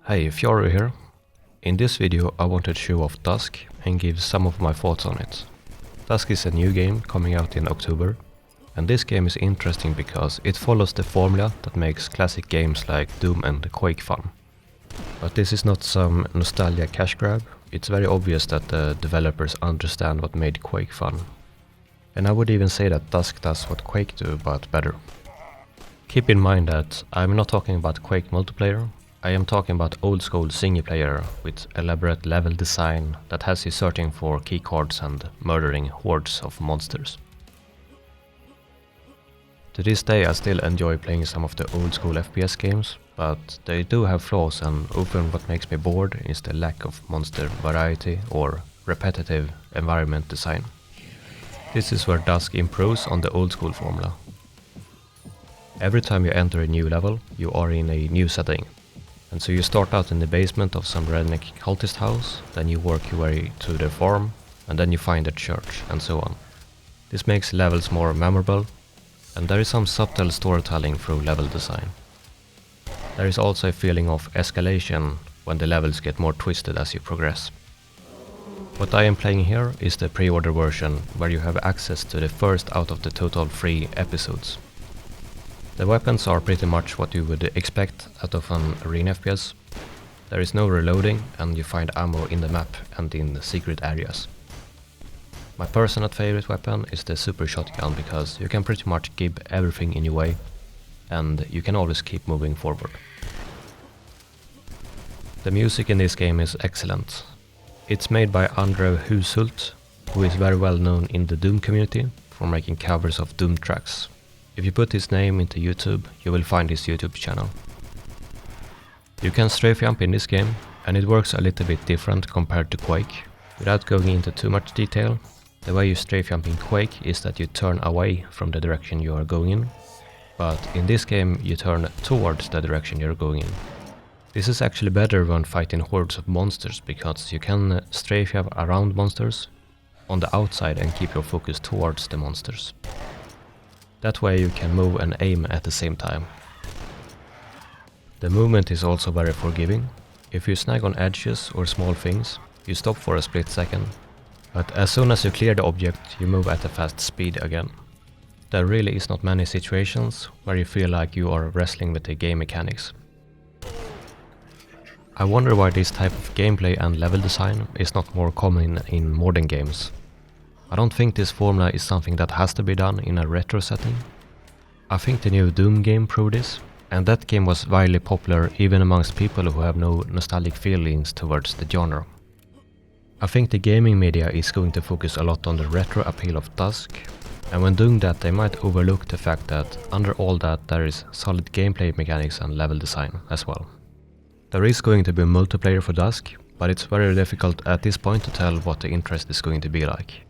Hey, Fjaru here. In this video I wanted to show off Dusk and give some of my thoughts on it. Dusk is a new game coming out in October, and this game is interesting because it follows the formula that makes classic games like Doom and Quake fun. But this is not some nostalgia cash grab. It's very obvious that the developers understand what made Quake fun. And I would even say that Dusk does what Quake do, but better. Keep in mind that I'm not talking about Quake multiplayer. I am talking about old school single player with elaborate level design that has you searching for keycards and murdering hordes of monsters. To this day I still enjoy playing some of the old school FPS games, but they do have flaws, and often what makes me bored is the lack of monster variety or repetitive environment design. This is where Dusk improves on the old school formula. Every time you enter a new level, you are in a new setting. And so you start out in the basement of some redneck cultist house, then you work your way to the farm, and then you find a church, and so on. This makes levels more memorable, and there is some subtle storytelling through level design. There is also a feeling of escalation when the levels get more twisted as you progress. What I am playing here is the pre-order version, where you have access to the first out of the total 3 episodes. The weapons are pretty much what you would expect out of an arena FPS. There is no reloading, and you find ammo in the map and in the secret areas. My personal favorite weapon is the super shotgun, because you can pretty much keep everything in your way and you can always keep moving forward. The music in this game is excellent. It's made by Andre Hushult, who is very well known in the Doom community for making covers of Doom tracks. If you put his name into YouTube, you will find his YouTube channel. You can strafe jump in this game, and it works a little bit different compared to Quake. Without going into too much detail, the way you strafe jump in Quake is that you turn away from the direction you are going in, but in this game you turn towards the direction you're going in. This is actually better when fighting hordes of monsters, because you can strafe jump around monsters on the outside and keep your focus towards the monsters. That way you can move and aim at the same time. The movement is also very forgiving. If you snag on edges or small things, you stop for a split second, but as soon as you clear the object, you move at a fast speed again. There really is not many situations where you feel like you are wrestling with the game mechanics. I wonder why this type of gameplay and level design is not more common in modern games. I don't think this formula is something that has to be done in a retro setting. I think the new Doom game proved this, and that game was widely popular even amongst people who have no nostalgic feelings towards the genre. I think the gaming media is going to focus a lot on the retro appeal of Dusk, and when doing that they might overlook the fact that under all that there is solid gameplay mechanics and level design as well. There is going to be multiplayer for Dusk, but it's very difficult at this point to tell what the interest is going to be like.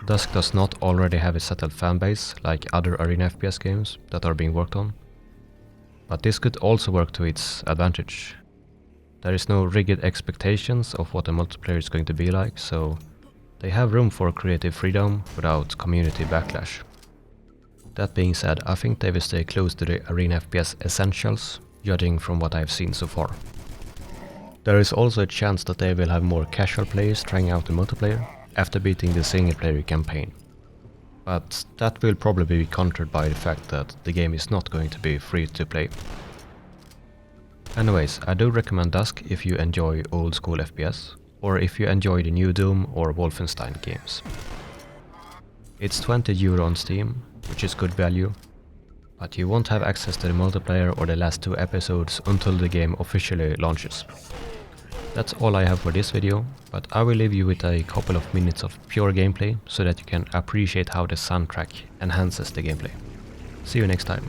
Dusk does not already have a settled fanbase like other arena FPS games that are being worked on, but this could also work to its advantage. There is no rigid expectations of what the multiplayer is going to be like, so they have room for creative freedom without community backlash. That being said, I think they will stay close to the arena FPS essentials, judging from what I've seen so far. There is also a chance that they will have more casual players trying out the multiplayer after beating the single player campaign. But that will probably be countered by the fact that the game is not going to be free to play. Anyways, I do recommend Dusk if you enjoy old school FPS, or if you enjoy the new Doom or Wolfenstein games. It's €20 on Steam, which is good value, but you won't have access to the multiplayer or the last 2 episodes until the game officially launches. That's all I have for this video, but I will leave you with a couple of minutes of pure gameplay so that you can appreciate how the soundtrack enhances the gameplay. See you next time.